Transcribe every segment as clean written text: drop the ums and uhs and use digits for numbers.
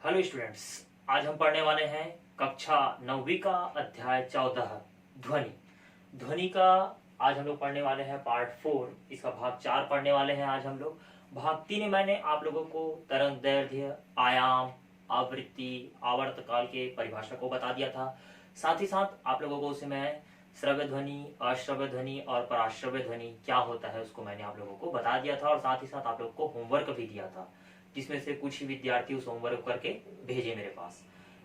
Hello students, आज हम पढ़ने वाले हैं कक्षा 9वीं का अध्याय 14 ध्वनि। ध्वनि का आज हम लोग पढ़ने वाले हैं पार्ट 4, इसका भाग 4 पढ़ने वाले हैं आज हम लोग। भाग 3 में मैंने आप लोगों को तरंग दैर्ध्य, आयाम, आवृत्ति, आवर्तकाल के परिभाषा को बता दिया था। साथ ही साथ आप लोगों को उसे मैं श्रव्य ध्वनि, अश्रव्य ध्वनि और पराश्रव्य ध्वनि क्या होता है उसको मैंने आप लोगों को बता दिया था, और साथ ही साथ आप लोगों को होमवर्क भी दिया था, जिसमें से कुछ विद्यार्थी उस होमवर्क करके भेजे मेरे पास।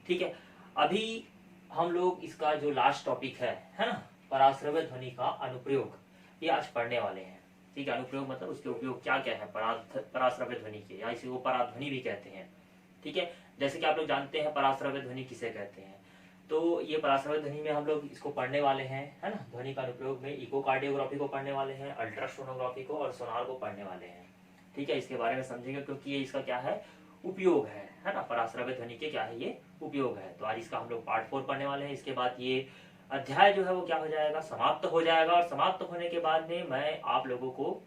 ठीक है, अभी हम लोग इसका जो लास्ट टॉपिक है ना, पराश्रव्य ध्वनि का अनुप्रयोग, ये आज पढ़ने वाले हैं। ठीक है, अनुप्रयोग मतलब उसके उपयोग क्या क्या है पराश्रव्य ध्वनि के, या इसी को पराध्वनि भी कहते हैं। ठीक है, जैसे कि आप लोग जानते हैं पराश्रव्य ध्वनि किसे कहते हैं, तो ये पराश्रव्य ध्वनि में हम लोग इसको पढ़ने वाले हैं, है ना। ध्वनि का अनुप्रयोग में इकोकार्डियोग्राफी को पढ़ने वाले हैं, अल्ट्रासोनोग्राफी को और सोनार को पढ़ने वाले हैं। ठीक है, इसके बारे में समझेंगे क्योंकि ये इसका क्या है, उपयोग है ना। पराश्रव्य ध्वनि के क्या है, ये उपयोग है। तो आज इसका हम लोग पार्ट 4 पढ़ने वाले हैं। इसके बाद ये अध्याय जो है वो क्या हो जाएगा, समाप्त हो जाएगा, और समाप्त होने के बाद में मैं आप लोगों को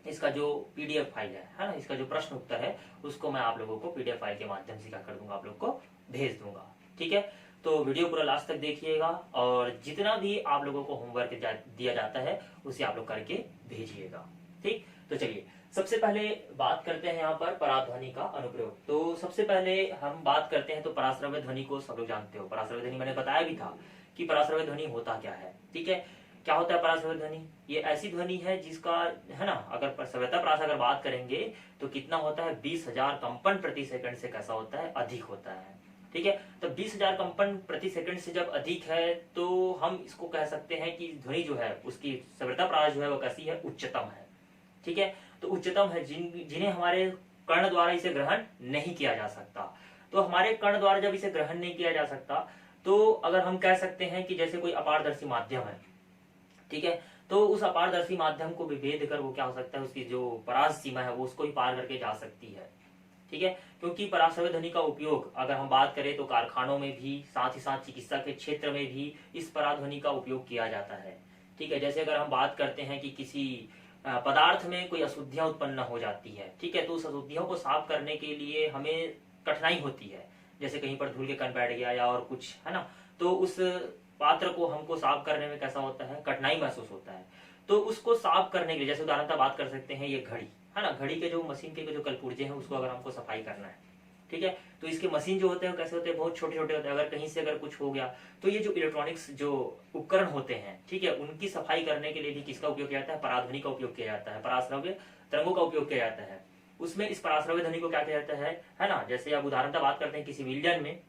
इसका जो पीडीएफ फाइल है ना, इसका जो प्रश्न उत्तर है उसको मैं आप लोगों को पीडीएफ फाइल के माध्यम से क्या कर दूंगा, आप लोग को भेज दूंगा। ठीक है, तो वीडियो पूरा लास्ट तक देखिएगा, और जितना भी आप लोगों को होमवर्क दिया जाता है उसे आप लोग करके भेजिएगा। ठीक, तो चलिए सबसे पहले बात करते हैं यहाँ पर पराध्वनि का अनुप्रयोग। तो सबसे पहले हम बात करते हैं, तो पराश्रव्य ध्वनि को सब लोग जानते हो। पराश्रव्य ध्वनि मैंने बताया भी था कि पराश्रव्य ध्वनि होता क्या है। ठीक है, क्या होता है पराश्रव्य ध्वनि, ये ऐसी ध्वनि है जिसका, है ना, अगर श्रव्यता प्रास अगर बात करेंगे तो कितना होता है, 20,000 कंपन प्रति सेकंड से कैसा होता है, अधिक होता है। ठीक है, तो 20,000 कंपन प्रति सेकंड से जब अधिक है तो हम इसको कह सकते हैं कि ध्वनि जो है उसकी श्रव्यता प्रास जो है वो कैसी है, उच्चतम है। ठीक है, तो उच्चतम है, जिन्हें हमारे कर्ण द्वारा इसे ग्रहण नहीं किया जा सकता। तो हमारे कर्ण द्वारा जब इसे ग्रहण नहीं किया जा सकता, तो अगर हम कह सकते हैं कि जैसे कोई अपारदर्शी माध्यम है, ठीक है, तो उस अपारदर्शी माध्यम को विभेद कर वो क्या हो सकता है, उसकी जो परास सीमा है वो उसको ही पार करके जा सकती है। ठीक है, क्योंकि पराश्रव्य ध्वनि का उपयोग अगर हम बात करें तो कारखानों में भी, साथ ही साथ चिकित्सा के क्षेत्र में भी इस पराध्वनि का उपयोग किया जाता है। ठीक है, जैसे अगर हम बात करते हैं कि किसी पदार्थ में कोई अशुद्धियां उत्पन्न हो जाती है, ठीक है, तो उस अशुद्धियों को साफ करने के लिए हमें कठिनाई होती है। जैसे कहीं पर धूल के कण बैठ गया या और कुछ, है ना, तो उस पात्र को हमको साफ करने में कैसा होता है, कठिनाई महसूस होता है। तो उसको साफ करने के लिए, जैसे उदाहरणतः बात कर सकते हैं ये घड़ी, है ना, घड़ी के जो मशीन के जो कलपुर्जे हैं उसको अगर हमको सफाई करना है, ठीक है, तो इसके मशीन जो होते हैं कैसे होते हैं, बहुत छोटे छोटे होते हैं। अगर कहीं से अगर कुछ हो गया तो ये जो इलेक्ट्रॉनिक्स जो उपकरण होते हैं, ठीक है, उनकी सफाई करने के लिए भी किसका उपयोग किया जाता है, पराध्वनि का उपयोग किया जाता है, पराश्रव्य तरंगों का उपयोग किया जाता है। उसमें इस पराश्रव्य ध्वनि को क्या किया जाता है ना, जैसे अब उदाहरणतः बात करते हैं किसी विलयन में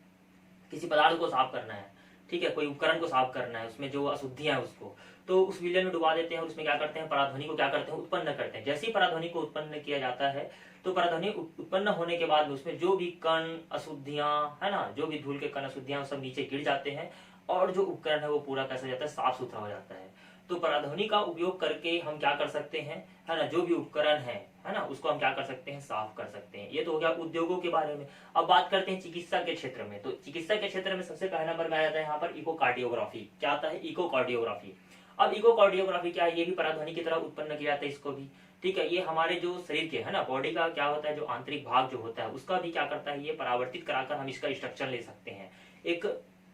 किसी पदार्थ को साफ करना है, ठीक है, कोई उपकरण को साफ करना है, उसमें जो अशुद्धियां है उसको, तो उस विलयन में डुबा देते हैं और उसमें क्या करते हैं, पराध्वनि को क्या करते हैं, उत्पन्न करते हैं। जैसे ही पराध्वनि को उत्पन्न किया जाता है तो पराध्वनि उत्पन्न होने के बाद उसमें जो भी कण अशुद्धियां, है ना, जो भी धूल के कण अशुद्धियां सब नीचे गिर जाते हैं, और जो उपकरण है वो पूरा कैसा जाता है, साफ सुथरा हो जाता है। तो पराध्वनि का उपयोग करके हम क्या कर सकते हैं, है ना, जो भी उपकरण है ना, उसको हम क्या कर सकते हैं, साफ कर सकते हैं। ये तो हो गया उद्योगों के बारे में। अब बात करते हैं चिकित्सा के क्षेत्र में। तो चिकित्सा के क्षेत्र में सबसे पहला नंबर में आ जाता है यहाँ पर इकोकार्डियोग्राफी। क्या आता है, इकोकार्डियोग्राफी। अब इकोकार्डियोग्राफी क्या है, ये भी पराध्वनि की तरह उत्पन्न किया जाता है इसको भी। ठीक है, ये हमारे जो शरीर के, है ना, बॉडी का क्या होता है, जो आंतरिक भाग जो होता है उसका भी क्या करता है, ये परावर्तित कराकर हम इसका स्ट्रक्चर ले सकते हैं। एक,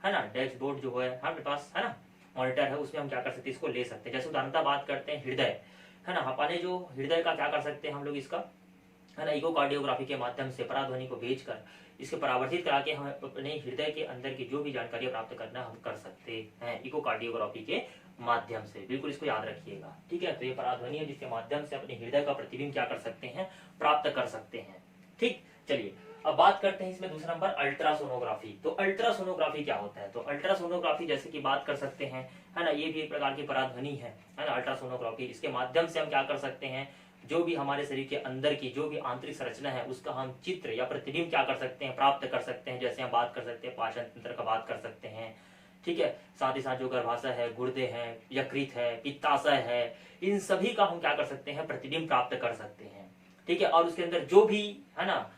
है ना, डैशबोर्ड जो है हमारे पास, है ना, मॉनिटर है, उसमें हम क्या कर सकते हैं, इसको ले सकते हैं। जैसे उदाहरणतः बात करते हैं हृदय, है ना, अपने जो हृदय का क्या कर सकते हैं हम लोग इसका, है ना, इकोकार्डियोग्राफी के माध्यम से पराध्वनि को भेजकर इसके परावर्तित करा के हम अपने हृदय के अंदर की जो भी जानकारी प्राप्त करना हम कर सकते हैं इकोकार्डियोग्राफी के माध्यम से। बिल्कुल इसको याद रखिएगा। ठीक है, तो ये पराध्वनि है जिसके माध्यम से अपने हृदय का प्रतिबिंब क्या कर सकते हैं, प्राप्त कर सकते हैं। ठीक, चलिए अब बात करते हैं इसमें दूसरा नंबर अल्ट्रासोनोग्राफी। तो अल्ट्रासोनोग्राफी क्या होता है, तो अल्ट्रासोनोग्राफी जैसे कि बात कर सकते हैं, है ना, ये भी एक प्रकार की पराध्वनि है ना, अल्ट्रासोनोग्राफी। इसके माध्यम से हम क्या कर सकते हैं, जो भी हमारे शरीर के अंदर की जो भी आंतरिक संरचना है उसका हम चित्र या प्रतिबिंब क्या कर सकते हैं, प्राप्त कर सकते हैं। जैसे हम बात कर सकते हैं पाचन तंत्र का बात कर सकते हैं, ठीक है, साथ ही साथ जो गर्भाशय है, गुर्दे हैं, यकृत है, पित्ताशय है, इन सभी का हम क्या कर सकते हैं, प्रतिबिंब प्राप्त कर सकते हैं। ठीक है, और उसके अंदर जो भी, है ना,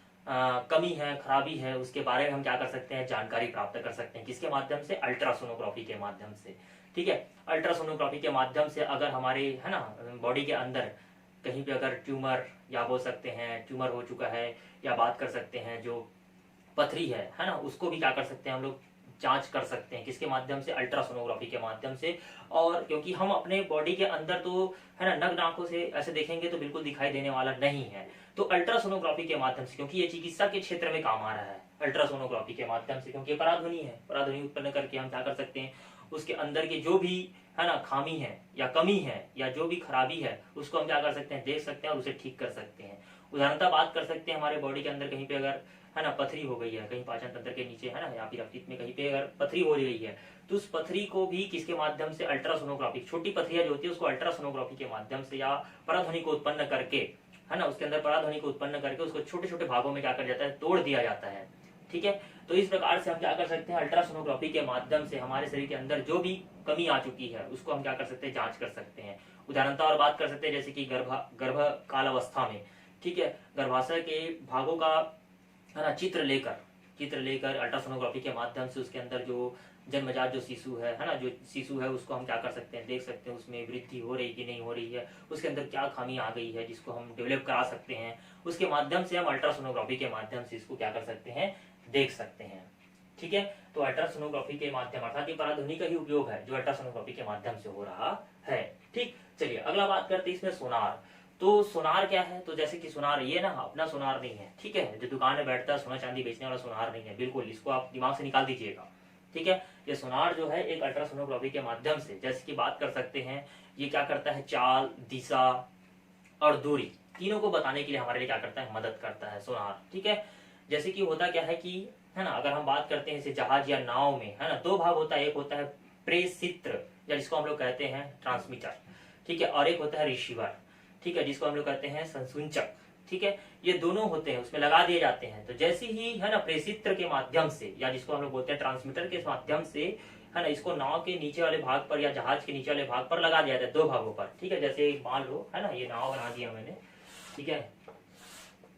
कमी है, खराबी है, उसके बारे में हम क्या कर सकते हैं, जानकारी प्राप्त कर सकते हैं। किसके माध्यम से, अल्ट्रासोनोग्राफी के माध्यम से। ठीक है, अल्ट्रासोनोग्राफी के माध्यम से अगर हमारे, है ना, बॉडी के अंदर कहीं पे अगर ट्यूमर, या बोल सकते हैं ट्यूमर हो चुका है, या बात कर सकते हैं जो पथरी है ना, उसको भी क्या कर सकते हैं हम लोग, जांच कर सकते हैं। किसके माध्यम से? अल्ट्रासोनोग्राफी के माध्यम से। और क्योंकि हम अपने बॉडी के अंदर तो है ना नग्न आंखों से ऐसे देखेंगे तो बिल्कुल दिखाई देने वाला नहीं है, तो अल्ट्रासोनोग्राफी के माध्यम से, क्योंकि ये चिकित्सा के क्षेत्र में काम आ रहा है अल्ट्रासोनोग्राफी के माध्यम से, क्योंकि ये पराध्वनि है, पराध्वनि उत्पन्न करके हम क्या कर सकते हैं, उसके अंदर के जो भी है ना खामी है या कमी है या जो भी खराबी है उसको हम क्या कर सकते हैं, देख सकते हैं और उसे ठीक कर सकते हैं। उदाहरणतः बात कर सकते हैं, हमारे बॉडी के अंदर कहीं पे अगर है ना पथरी हो गई है, कहीं पाचन तंत्र के नीचे है ना या फिर अपीत में कहीं पे अगर पथरी हो गई है, तो उस पथरी को भी किसके माध्यम से? अल्ट्रासोनोग्राफी, छोटी पथरियां जो होती है उसको अल्ट्रासोनोग्राफी के माध्यम से या पराध्वनि को उत्पन्न करके है ना, उसके अंदर पराध्वनि को उत्पन्न करके उसको छोटे छोटे भागों में क्या कर जाता है, तोड़ दिया जाता है। ठीक है, तो इस प्रकार से हम क्या कर सकते हैं, अल्ट्रासोनोग्राफी के माध्यम से हमारे शरीर के अंदर जो भी कमी आ चुकी है उसको हम क्या कर सकते हैं, जांच कर सकते हैं। उदाहरणतः और बात कर सकते हैं जैसे कि गर्भकाल अवस्था में, ठीक है, गर्भाशय के भागों का है ना चित्र लेकर अल्ट्रासोनोग्राफी के माध्यम से उसके अंदर जो जन्मजात जो शिशु है ना, जो शिशु है उसको हम क्या कर सकते हैं, देख सकते हैं उसमें वृद्धि हो रही कि नहीं हो रही है, उसके अंदर क्या खामी आ गई है जिसको हम डेवलप करा सकते हैं, उसके माध्यम से हम अल्ट्रासोनोग्राफी के माध्यम से इसको क्या कर सकते हैं, देख सकते हैं। ठीक है, तो अल्ट्रासोनोग्राफी के माध्यम अर्थात ये पराध्वनि का ही उपयोग है जो अल्ट्रासोनोग्राफी के माध्यम से हो रहा है। ठीक, चलिए अगला बात करते हैं इसमें सोनार। तो सोनार क्या है? तो जैसे कि सोनार ये ना अपना सोनार नहीं है, ठीक है, जो दुकान में बैठता है सोना चांदी बेचने वाला सोनार नहीं है, बिल्कुल इसको आप दिमाग से निकाल दीजिएगा। ठीक है, ये सोनार जो है एक अल्ट्रासोनोग्राफी के माध्यम से, जैसे कि बात कर सकते हैं, ये क्या करता है, चाल, दिशा और दूरी तीनों को बताने के लिए हमारे लिए क्या करता है, मदद करता है सोनार। ठीक है, जैसे कि होता क्या है कि है ना, अगर हम बात करते हैं जैसे जहाज या नाव में है ना, दो भाग होता है, एक होता है प्रेषित्र या जिसको हम लोग कहते हैं ट्रांसमीटर, ठीक है, और एक होता है रिसीवर, ठीक है, जिसको हम लोग कहते हैं संसूचक। ठीक है, ये दोनों होते हैं, उसमें लगा दिए जाते हैं। तो जैसे ही है ना प्रेषित्र के माध्यम से या जिसको हम लोग बोलते हैं ट्रांसमीटर के माध्यम से है ना, इसको नाव के नीचे वाले भाग पर या जहाज के नीचे वाले भाग पर लगा दिया जाता है, दो भागों पर। ठीक है, जैसे मान लो है ना, ये नाव बना दिया मैंने, ठीक है,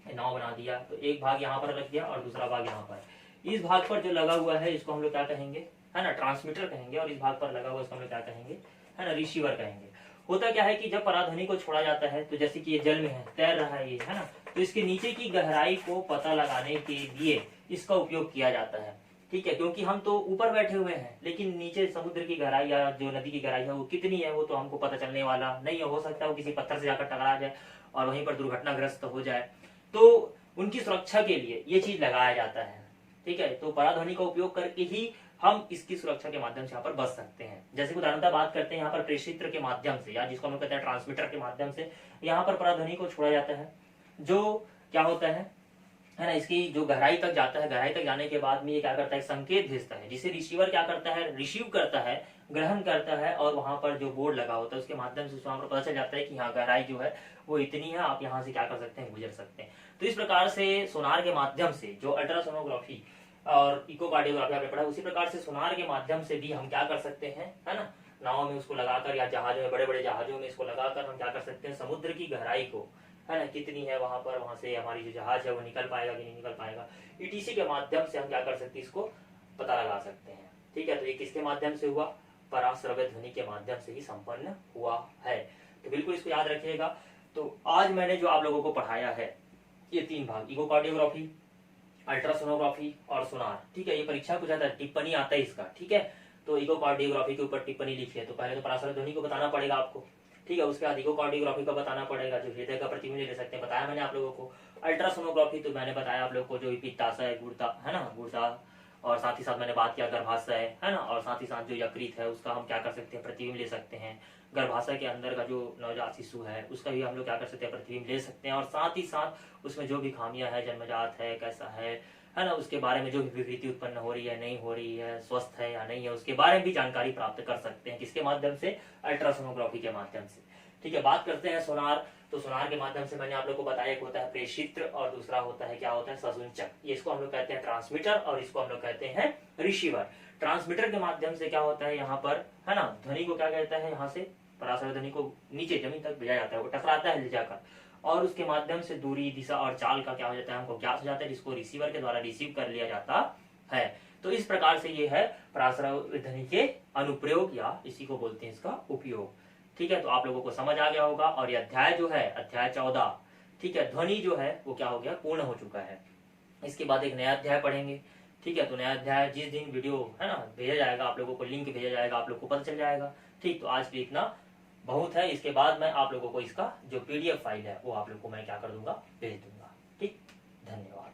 नाव बना दिया, तो एक भाग यहाँ पर रख दिया और दूसरा भाग यहाँ पर। इस भाग पर जो लगा हुआ है इसको हम लोग क्या कहेंगे, है ना, ट्रांसमीटर कहेंगे, और इस भाग पर लगा हुआ इसको हम लोग क्या कहेंगे, है ना, रिसीवर कहेंगे। होता क्या है कि जब पराध्वनि को छोड़ा जाता है, तो जैसे कि ये जल में है, तैर रहा है ये, है ना, तो इसके नीचे की गहराई को पता लगाने के लिए इसका उपयोग किया जाता है। ठीक है, क्योंकि हम तो ऊपर बैठे हुए हैं, लेकिन नीचे समुद्र की गहराई या जो नदी की गहराई है वो कितनी है वो तो हमको पता चलने वाला नहीं है। हो सकता है वो किसी पत्थर से जाकर टकरा जाए और वहीं पर दुर्घटनाग्रस्त हो जाए, तो उनकी सुरक्षा के लिए ये चीज लगाया जाता है। ठीक है, तो पराध्वनि का उपयोग करके ही हम इसकी सुरक्षा के माध्यम से यहाँ पर बच सकते हैं। जैसे कि उदाहरणतः बात करते हैं यहाँ पर प्रेषित्र के माध्यम से या जिसको हम लोग कहते हैं ट्रांसमीटर के माध्यम से यहाँ पर पराध्वनि को छोड़ा जाता है, जो क्या होता है ना, इसकी जो गहराई तक जाता है, गहराई तक जाने के बाद में ये क्या करता है, संकेत भेजता है, जिसे रिसीवर क्या करता है, रिसीव करता है, ग्रहण करता है, और वहां पर जो बोर्ड लगा होता है उसके माध्यम से वहां पर पता चल जाता है कि हाँ गहराई जो है वो इतनी है, आप यहाँ से क्या कर सकते हैं, गुजर सकते हैं। तो इस प्रकार से सोनार के माध्यम से जो अल्ट्रासोनोग्राफी और इकोकार्डियोग्राफी आपने पढ़ा, उसी प्रकार से सोनार के माध्यम से भी हम क्या कर सकते हैं, है ना, नाव में उसको लगाकर या जहाजों में, बड़े बड़े जहाजों में इसको लगाकर हम क्या कर सकते हैं, समुद्र की गहराई को है ना कितनी है वहां पर, वहां से हमारी जो जहाज है वो निकल पाएगा कि नहीं निकल पाएगा, ईटीसी के माध्यम से हम क्या कर सकते हैं, इसको पता लगा सकते हैं। ठीक है, तो ये किसके माध्यम से हुआ, पराश्रव्य ध्वनि के माध्यम से ही संपन्न हुआ है। तो बिल्कुल इसको याद रखिएगा। तो आज मैंने जो आप लोगों को पढ़ाया है ये तीन भाग, इकोकार्डियोग्राफी, अल्ट्रासोनोग्राफी और सोनार। ठीक है, ये परीक्षा को जाता है, टिप्पणी आता है इसका। ठीक है, तो इकोकार्डियोग्राफी के ऊपर टिप्पणी लिखी है, तो पहले तो पराश्रव्य ध्वनि को बताना पड़ेगा आपको। ठीक है, उसके बाद इकोकार्डियोग्राफी का बताना पड़ेगा, जो हृदय का प्रतिबिंब ले सकते हैं, बताया मैंने आप लोगों को। अल्ट्रासोनोग्राफी तो मैंने बताया आप लोगों को, जो पित्ताशय, गुर्दा है ना, गुर्दा, और साथ ही साथ मैंने बात किया गर्भाशय है ना, और साथ ही साथ जो यकृत है उसका हम क्या कर सकते हैं, प्रतिबिंब ले सकते हैं। गर्भाशय के अंदर का जो नवजात शिशु है उसका भी हम लोग क्या कर सकते हैं, प्रतिबिंब ले सकते हैं, और साथ ही साथ उसमें जो भी खामियां है, जन्मजात है कैसा है ना, उसके बारे में जो भी विकृति उत्पन्न हो रही है, नहीं हो रही है, स्वस्थ है या नहीं है, उसके बारे में भी जानकारी प्राप्त कर सकते हैं। किसके माध्यम से, अल्ट्रासोनोग्राफी के माध्यम से। ठीक है, बात करते हैं सोनार। तो सोनार के माध्यम से मैंने आप लोग को बताया, एक होता है प्रेषित्र और दूसरा होता है क्या होता है, संसूचक। ये इसको हम लोग कहते हैं ट्रांसमीटर और इसको हम लोग कहते हैं रिसीवर। ट्रांसमीटर के माध्यम से क्या होता है, यहाँ पर है ना, ध्वनि को क्या कहता है, यहाँ से पराश्रव्य ध्वनि को नीचे जमीन तक भेजा जाता है, वो टकराता है ले जाकर, और उसके माध्यम से दूरी, दिशा और चाल का क्या हो जाता है, हमको ज्ञात हो जाता है, जिसको रिसीवर के द्वारा रिसीव कर लिया जाता है। तो इस प्रकार से ये है पराश्रव्य ध्वनि के अनुप्रयोग या इसी को बोलते हैं इसका उपयोग। ठीक है, तो आप लोगों को समझ आ गया होगा, और ये अध्याय जो है, अध्याय 14, ठीक है, ध्वनि जो है वो क्या हो गया, पूर्ण हो चुका है। इसके बाद एक नया अध्याय पढ़ेंगे। ठीक है, तो नया अध्याय जिस दिन वीडियो है ना भेजा जाएगा, आप लोगों को लिंक भेजा जाएगा, आप लोग को पता चल जाएगा। ठीक, तो आज के लिए इतना बहुत है। इसके बाद मैं आप लोगों को इसका जो PDF फाइल है वो आप लोग को मैं क्या कर दूंगा, भेज दूंगा। ठीक, धन्यवाद।